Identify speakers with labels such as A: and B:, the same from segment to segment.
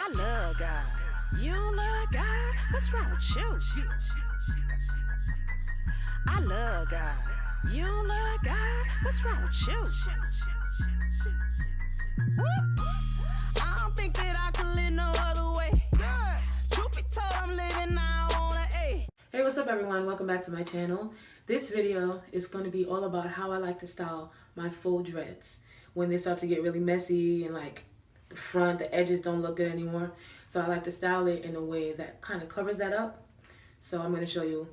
A: I love God. You don't love God? What's wrong with you? I love God. You don't love God? What's wrong with you? I don't think that I could live no other way. Truth be told, I'm living now on an A.
B: Hey, what's up everyone? Welcome back to my channel. This video is going to be all about how I like to style my faux dreads when they start to get really messy and like the front, the edges don't look good anymore. So I like to style it in a way that kind of covers that up. So I'm going to show you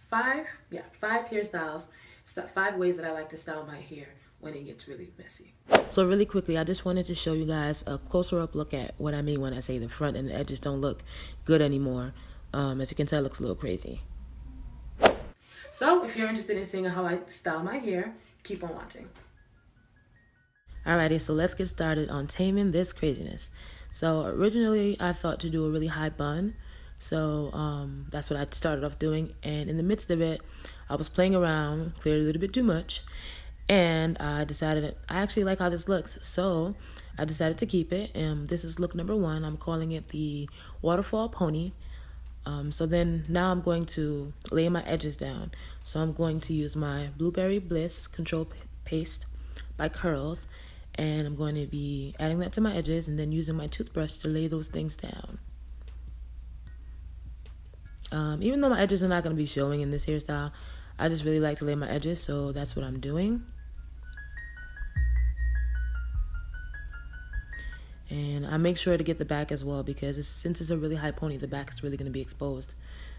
B: five hairstyles, 5 ways that I like to style my hair when it gets really messy. So really quickly, I just wanted to show you guys a closer up look at what I mean when I say the front and the edges don't look good anymore. As you can tell, it looks a little crazy. So if you're interested in seeing how I style my hair, keep on watching. Alrighty, so let's get started on taming this craziness. So originally I thought to do a really high bun. So that's what I started off doing. And in the midst of it, I was playing around, cleared a little bit too much. And I decided I actually like how this looks. So I decided to keep it. And this is look number 1. I'm calling it the waterfall pony. So then now I'm going to lay my edges down. So I'm going to use my Blueberry Bliss Control Paste by Curls. And I'm going to be adding that to my edges and then using my toothbrush to lay those things down. Even though my edges are not going to be showing in this hairstyle, I just really like to lay my edges, so that's what I'm doing. And I make sure to get the back as well because since it's a really high pony, the back is really going to be exposed.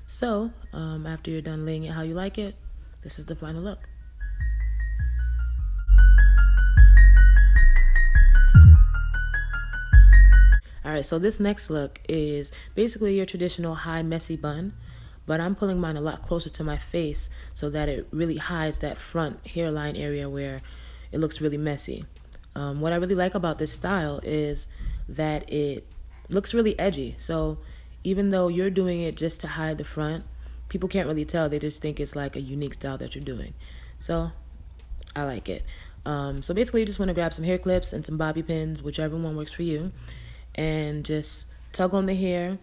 B: So after you're done laying it how you like it, this is the final look. Alright, so this next look is basically your traditional high messy bun, but I'm pulling mine a lot closer to my face so that it really hides that front hairline area where it looks really messy. What I really like about this style is that it looks really edgy. So even though you're doing it just to hide the front, people can't really tell. They just think it's like a unique style that you're doing. So I like it. So basically you just want to grab some hair clips and some bobby pins, whichever one works for you, and just tug on the hair,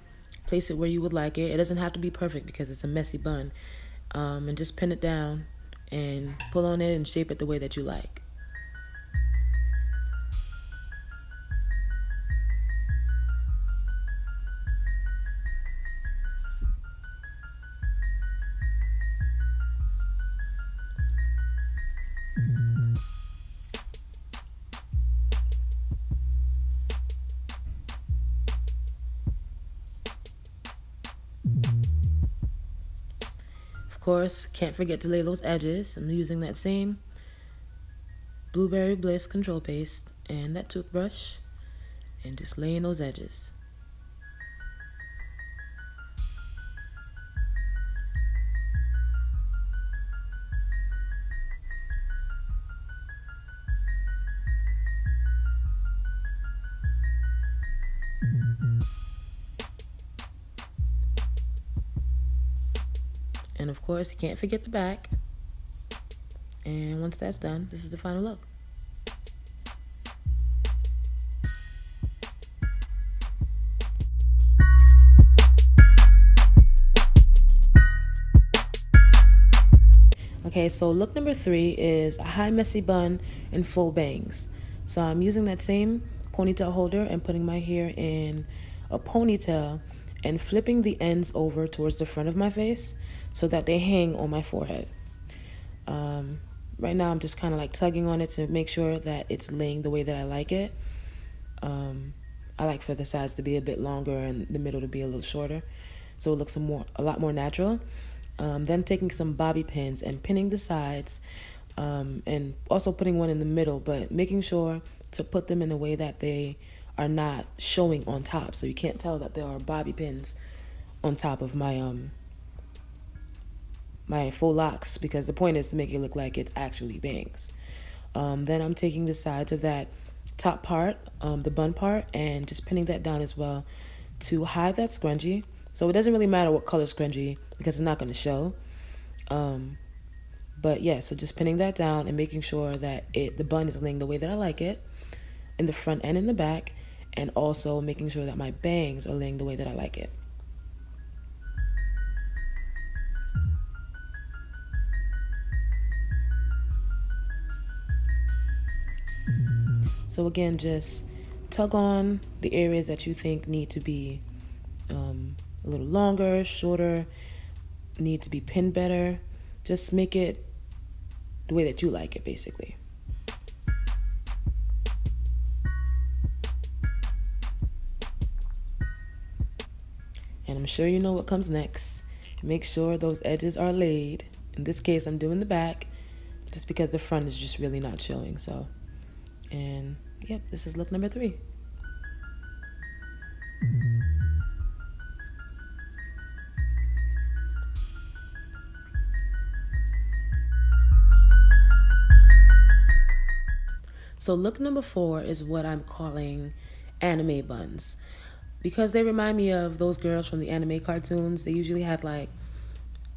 B: place it where you would like it. It doesn't have to be perfect because it's a messy bun. And just pin it down and pull on it and shape it the way that you like. Of course, can't forget to lay those edges. I'm using that same Blueberry Bliss Control Paste and that toothbrush and just laying those edges. And of course, you can't forget the back. And once that's done, this is the final look. Okay, so look number 3 is a high messy bun and full bangs. So I'm using that same ponytail holder and putting my hair in a ponytail and flipping the ends over towards the front of my face so that they hang on my forehead. Right now I'm just kind of like tugging on it to make sure that it's laying the way that I like it. I like for the sides to be a bit longer and the middle to be a little shorter, so it looks a lot more natural. Then taking some bobby pins and pinning the sides, and also putting one in the middle, but making sure to put them in a way that they are not showing on top, so you can't tell that there are bobby pins on top of my my faux locks, because the point is to make it look like it's actually bangs. Then I'm taking the sides of that top part, the bun part, and just pinning that down as well to hide that scrunchie. So it doesn't really matter what color scrunchie because it's not going to show. But yeah, so just pinning that down and making sure that the bun is laying the way that I like it in the front and in the back. and also making sure that my bangs are laying the way that I like it. So again, just tug on the areas that you think need to be a little longer, shorter, need to be pinned better. Just make it the way that you like it, basically. And I'm sure you know what comes next. Make sure those edges are laid. In this case, I'm doing the back just because the front is just really not showing. So, and yep, this is look number 3. So look number 4 is what I'm calling anime buns, because they remind me of those girls from the anime cartoons. They usually had like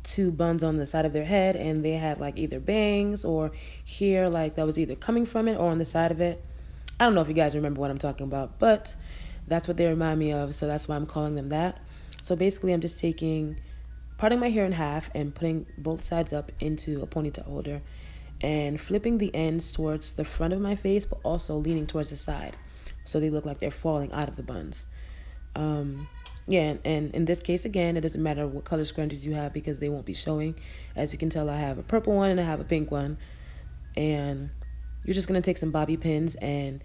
B: 2 buns on the side of their head, and they had like either bangs or hair like that was either coming from it or on the side of it. I don't know if you guys remember what I'm talking about, but that's what they remind me of, so that's why I'm calling them that. So basically I'm just parting my hair in half and putting both sides up into a ponytail holder and flipping the ends towards the front of my face, but also leaning towards the side so they look like they're falling out of the buns. Yeah, and in this case, again, it doesn't matter what color scrunchies you have because they won't be showing. As you can tell, I have a purple one and I have a pink one. And you're just going to take some bobby pins and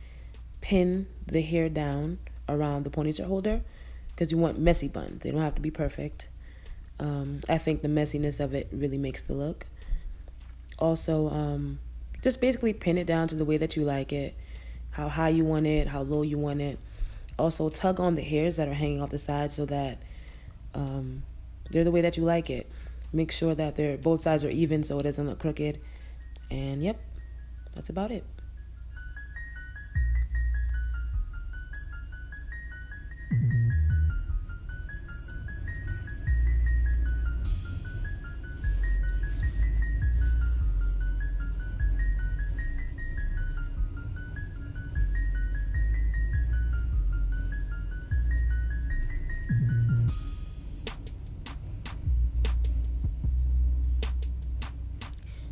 B: pin the hair down around the ponytail holder because you want messy buns. They don't have to be perfect. I think the messiness of it really makes the look. Also, just basically pin it down to the way that you like it, how high you want it, how low you want it. Also, tug on the hairs that are hanging off the side so that they're the way that you like it. Make sure that both sides are even so it doesn't look crooked. And yep, that's about it.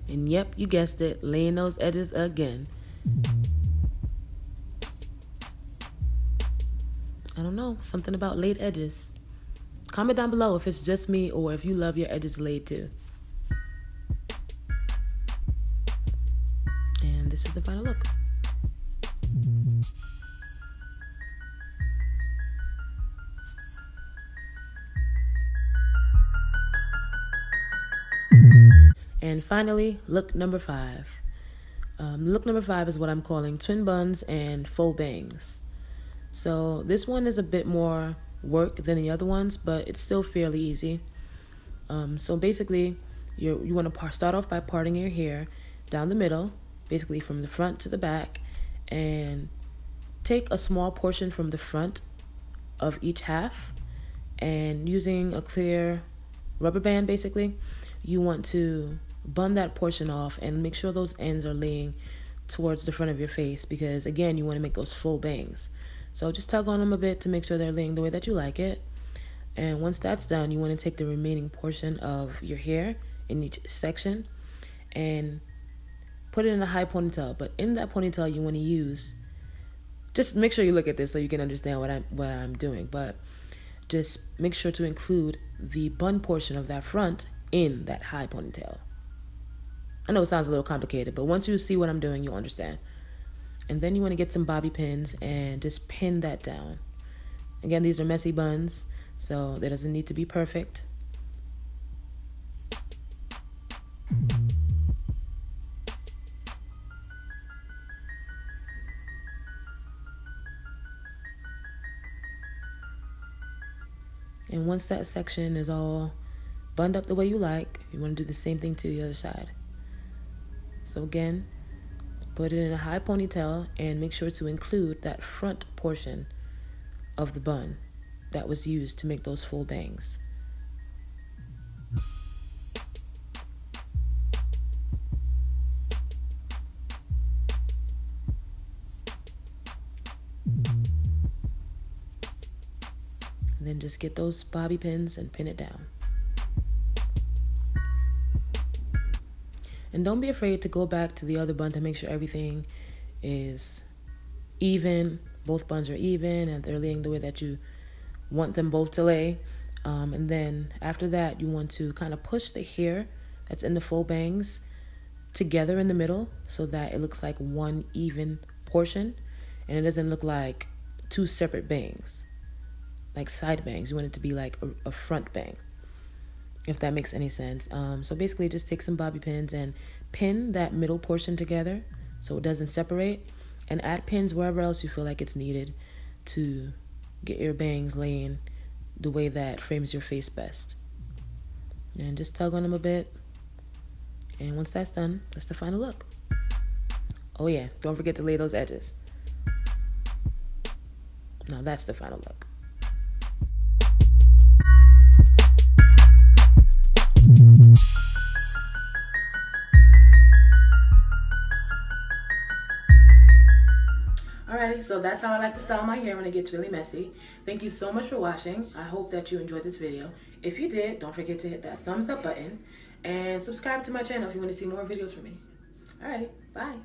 B: And yep, you guessed it, laying those edges again. I don't know, something about laid edges. Comment down below if it's just me or if you love your edges laid too. And this is the final look. And finally, look number 5. Look number 5 is what I'm calling twin buns and faux bangs. So this one is a bit more work than the other ones, but it's still fairly easy. So basically, you want to start off by parting your hair down the middle, basically from the front to the back, and take a small portion from the front of each half, and using a clear rubber band, basically, you want to bun that portion off and make sure those ends are laying towards the front of your face because, again, you want to make those full bangs. So just tug on them a bit to make sure they're laying the way that you like it. And once that's done, you want to take the remaining portion of your hair in each section and put it in a high ponytail. But in that ponytail, you want to use, just make sure you look at this so you can understand what I'm doing. But just make sure to include the bun portion of that front in that high ponytail. I know it sounds a little complicated, but once you see what I'm doing, you'll understand. And then you want to get some bobby pins and just pin that down. Again, these are messy buns, so that doesn't need to be perfect. And once that section is all bunned up the way you like, you want to do the same thing to the other side. So again, put it in a high ponytail and make sure to include that front portion of the bun that was used to make those full bangs. And then just get those bobby pins and pin it down. And don't be afraid to go back to the other bun to make sure everything is even. Both buns are even and they're laying the way that you want them both to lay. And then after that, you want to kind of push the hair that's in the faux bangs together in the middle so that it looks like one even portion and it doesn't look like two separate bangs, like side bangs. You want it to be like a front bang, if that makes any sense. So basically just take some bobby pins and pin that middle portion together so it doesn't separate, and add pins wherever else you feel like it's needed to get your bangs laying the way that frames your face best. And just tug on them a bit. And once that's done, that's the final look. Oh yeah, don't forget to lay those edges. Now that's the final look. Alrighty, so that's how I like to style my hair when it gets really messy. Thank you so much for watching. I hope that you enjoyed this video. If you did, don't forget to hit that thumbs up button and subscribe to my channel if you want to see more videos from me. Alrighty, bye.